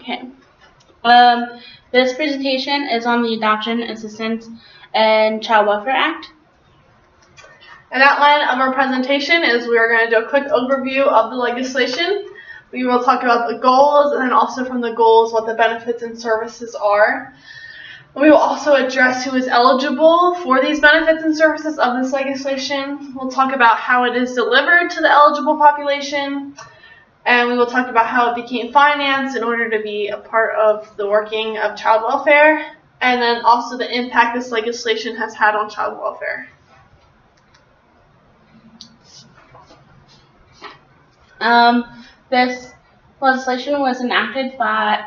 Okay. This presentation is on the Adoption Assistance and Child Welfare Act. An outline of our presentation is we are going to do a quick overview of the legislation. We will talk about the goals, and then also from the goals what the benefits and services are. We will also address who is eligible for these benefits and services of this legislation. We'll talk about how it is delivered to the eligible population, and we will talk about how it became financed in order to be a part of the working of child welfare, and then also the impact this legislation has had on child welfare. This legislation was enacted by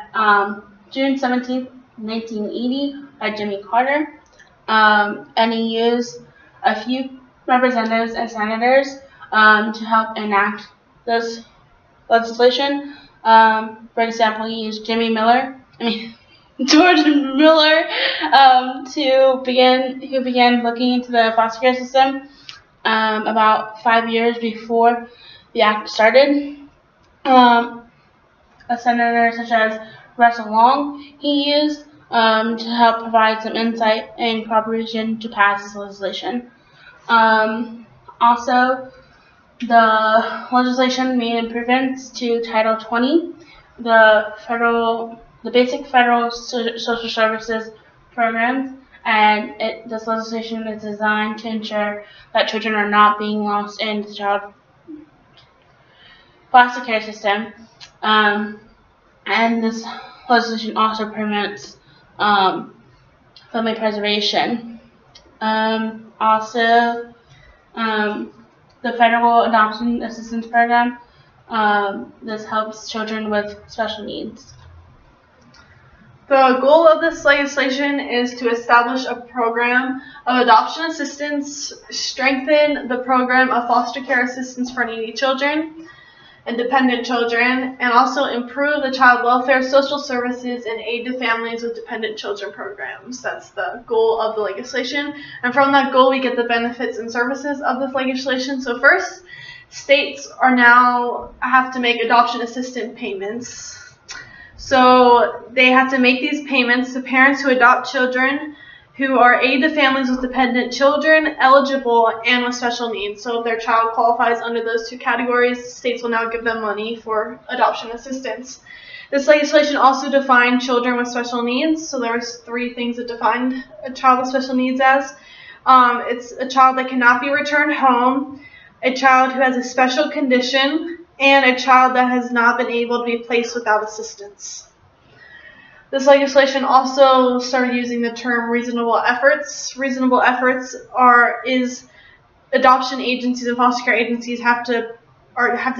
June 17th, 1980 by Jimmy Carter, and he used a few representatives and senators to help enact this legislation. For example, he used George Miller, who began looking into the foster care system about 5 years before the act started. A senator such as Russell Long he used to help provide some insight and cooperation to pass this legislation. Also, the legislation made improvements to Title 20, the basic federal social services programs, and this legislation is designed to ensure that children are not being lost in the child foster care system. And this legislation also promotes family preservation. Also, the Federal Adoption Assistance Program, this helps children with special needs. The goal of this legislation is to establish a program of adoption assistance, strengthen the program of foster care assistance for needy children and dependent children, and also improve the child welfare, social services, and aid to families with dependent children programs. That's the goal of the legislation. And from that goal, we get the benefits and services of this legislation. So first, states are now have to make adoption assistance payments. So they have to make these payments to parents who adopt children who are aid to families with dependent children, eligible, and with special needs. So if their child qualifies under those two categories, states will now give them money for adoption assistance. This legislation also defined children with special needs. So there's 3 things that defined a child with special needs as. It's a child that cannot be returned home, a child who has a special condition, and a child that has not been able to be placed without assistance. This legislation also started using the term reasonable efforts. Reasonable efforts is adoption agencies and foster care agencies have to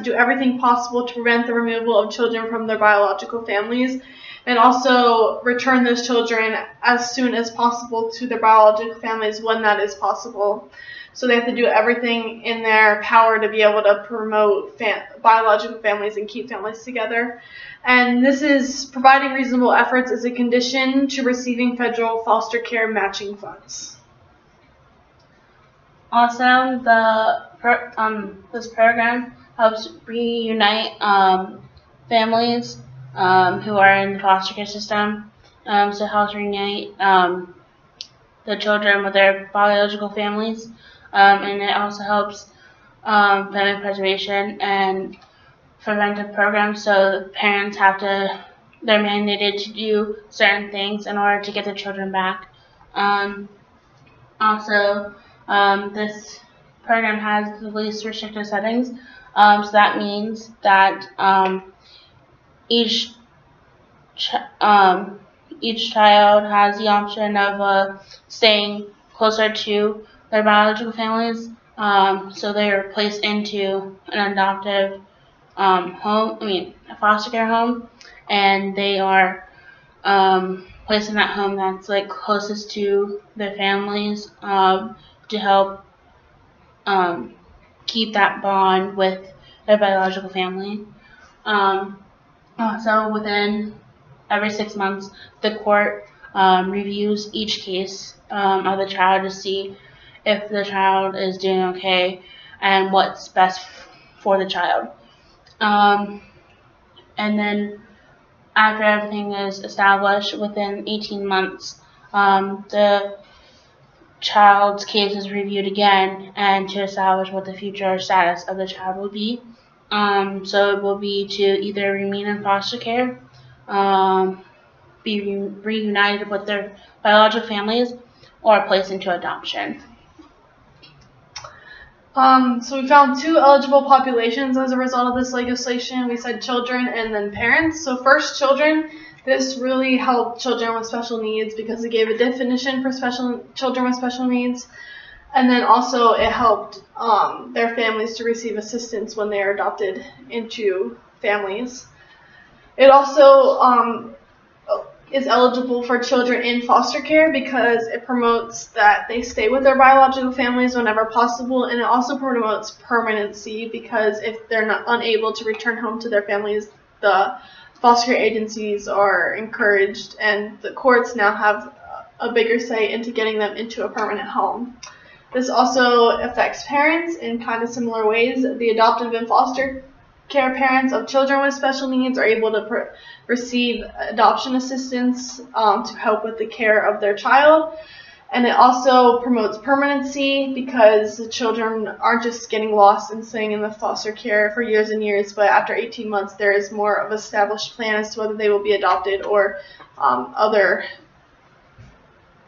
do everything possible to prevent the removal of children from their biological families, and also return those children as soon as possible to their biological families when that is possible. So they have to do everything in their power to be able to promote biological families and keep families together. And this is providing reasonable efforts as a condition to receiving federal foster care matching funds. Also, this program helps reunite families who are in the foster care system. So it helps reunite the children with their biological families. And it also helps family preservation and preventive programs, so parents they're mandated to do certain things in order to get their children back. Also, this program has the least restrictive settings, so that means that each child has the option of staying closer to their biological families, so they are placed into an adoptive a foster care home, and they are placed in that home that's closest to their families to help keep that bond with their biological family. So within every 6 months, the court reviews each case of the child to see if the child is doing okay and what's best for the child. And then after everything is established within 18 months, the child's case is reviewed again and to establish what the future status of the child will be. So it will be to either remain in foster care, be reunited with their biological families, or placed into adoption. So we found 2 eligible populations as a result of this legislation. We said children and then parents. So first, children. This really helped children with special needs because it gave a definition for children with special needs. And then also it helped their families to receive assistance when they are adopted into families. It also is eligible for children in foster care because it promotes that they stay with their biological families whenever possible, and it also promotes permanency because if they're not unable to return home to their families, the foster care agencies are encouraged and the courts now have a bigger say into getting them into a permanent home. This also affects parents in kind of similar ways. The adoptive and foster care parents of children with special needs are able to receive adoption assistance to help with the care of their child. And it also promotes permanency because the children aren't just getting lost and staying in the foster care for years and years, but after 18 months there is more of an established plan as to whether they will be adopted or other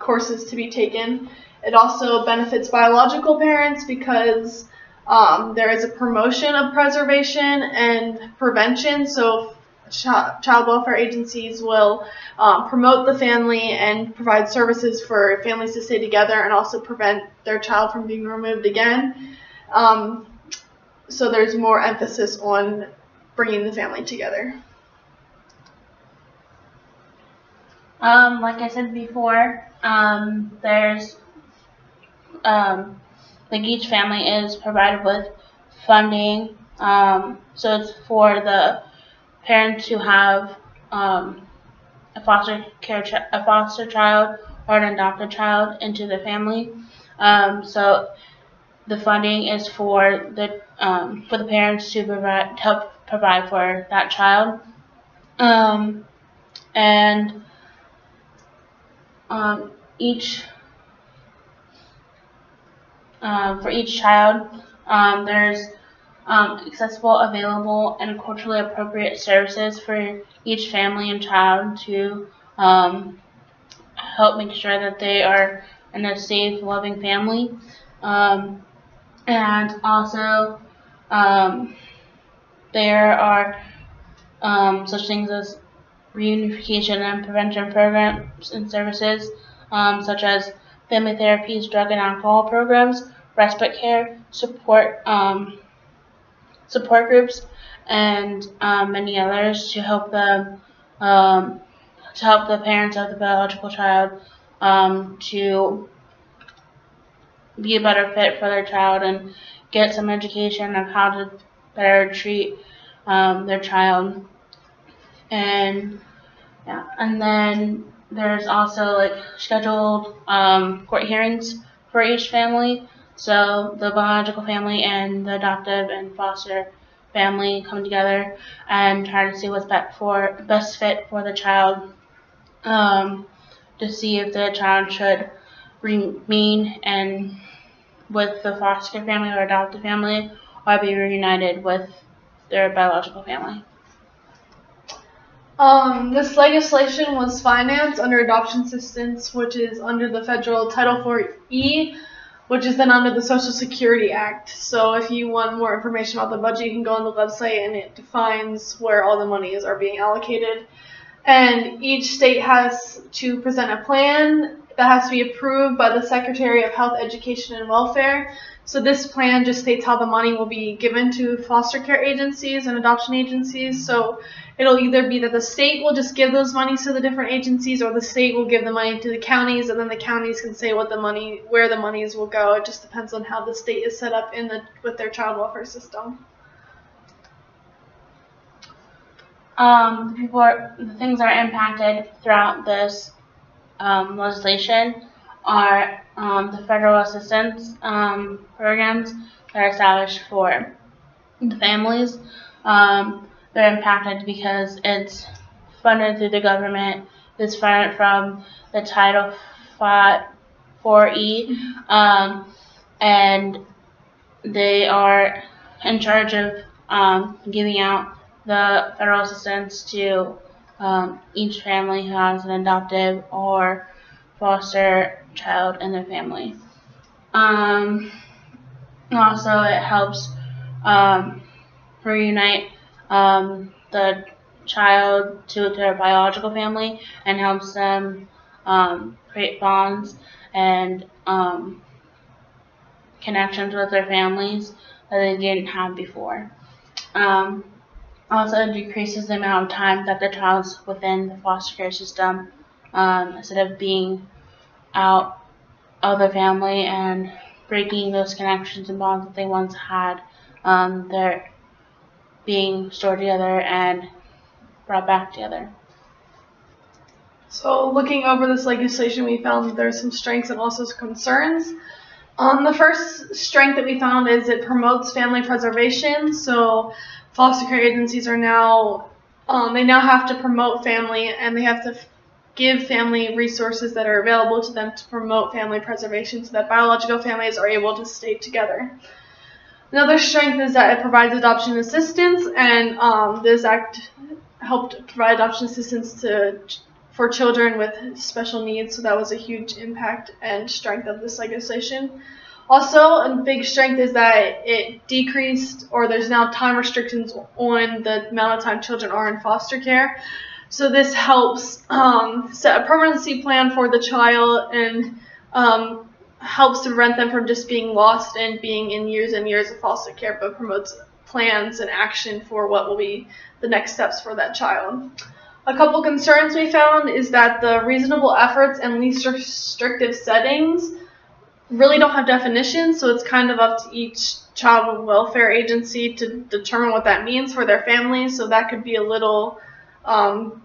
courses to be taken. It also benefits biological parents because there is a promotion of preservation and prevention. So child welfare agencies will promote the family and provide services for families to stay together and also prevent their child from being removed again. So there's more emphasis on bringing the family together. Like I said before, there's like each family is provided with funding, so it's for the parents who have a foster child or an adopted child into the family. So the funding is for the parents to help provide for that child, and for each child, there's accessible, available, and culturally appropriate services for each family and child to help make sure that they are in a safe, loving family. And also, there are such things as reunification and prevention programs and services, such as family therapies, drug and alcohol programs, respite care, support groups, and many others to help them to help the parents of the biological child to be a better fit for their child and get some education of how to better treat their child. And yeah, and then there's also like scheduled court hearings for each family. So the biological family and the adoptive and foster family come together and try to see what's best fit for the child, to see if the child should remain and with the foster family or adoptive family or be reunited with their biological family. This legislation was financed under adoption assistance, which is under the federal Title IV-E, which is then under the Social Security Act. So if you want more information about the budget, you can go on the website and it defines where all the monies are being allocated. And each state has to present a plan that has to be approved by the Secretary of Health, Education, and Welfare. So this plan just states how the money will be given to foster care agencies and adoption agencies. So it'll either be that the state will just give those monies to the different agencies, or the state will give the money to the counties, and then the counties can say where the monies will go. It just depends on how the state is set up with their child welfare system. The things that are impacted throughout this legislation are the federal assistance programs that are established for the families. They're impacted because it's funded through the government. It's funded from the Title 4E, and they are in charge of giving out the federal assistance to each family who has an adoptive or foster child in their family. Also, it helps reunite the child to their biological family and helps them create bonds and connections with their families that they didn't have before. Also, it decreases the amount of time that the child's within the foster care system instead of being out of the family and breaking those connections and bonds that they once had. They're being stored together and brought back together. So looking over this legislation, we found that there's some strengths and also some concerns. The first strength that we found is it promotes family preservation. So foster care agencies are now, they now have to promote family, and they have to give family resources that are available to them to promote family preservation so that biological families are able to stay together. Another strength is that it provides adoption assistance, and this act helped provide adoption assistance for children with special needs, so that was a huge impact and strength of this legislation. Also, a big strength is that it decreased, or there's now time restrictions on the amount of time children are in foster care. So this helps set a permanency plan for the child and helps to prevent them from just being lost and being in years and years of foster care, but promotes plans and action for what will be the next steps for that child. A couple concerns we found is that the reasonable efforts and least restrictive settings really don't have definitions, so it's kind of up to each child welfare agency to determine what that means for their families. So that could be a little,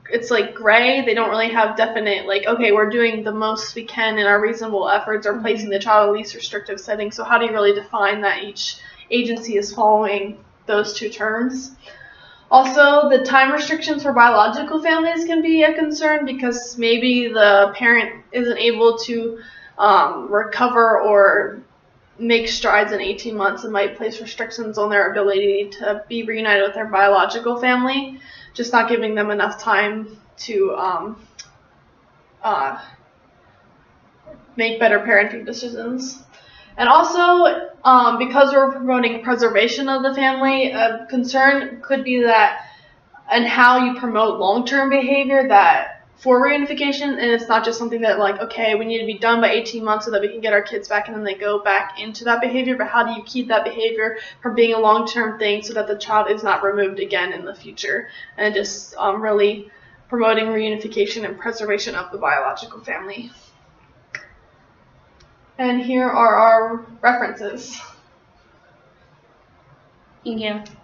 it's like gray. They don't really have definite, like, okay, we're doing the most we can in our reasonable efforts or placing the child in least restrictive settings. So how do you really define that each agency is following those two terms? Also, the time restrictions for biological families can be a concern because maybe the parent isn't able to recover or make strides in 18 months and might place restrictions on their ability to be reunited with their biological family, just not giving them enough time to make better parenting decisions. And also, because we're promoting preservation of the family, a concern could be that and how you promote long-term behavior that for reunification, and it's not just something that like, okay, we need to be done by 18 months so that we can get our kids back and then they go back into that behavior, but how do you keep that behavior from being a long-term thing so that the child is not removed again in the future, and just really promoting reunification and preservation of the biological family. And here are our references. Thank you.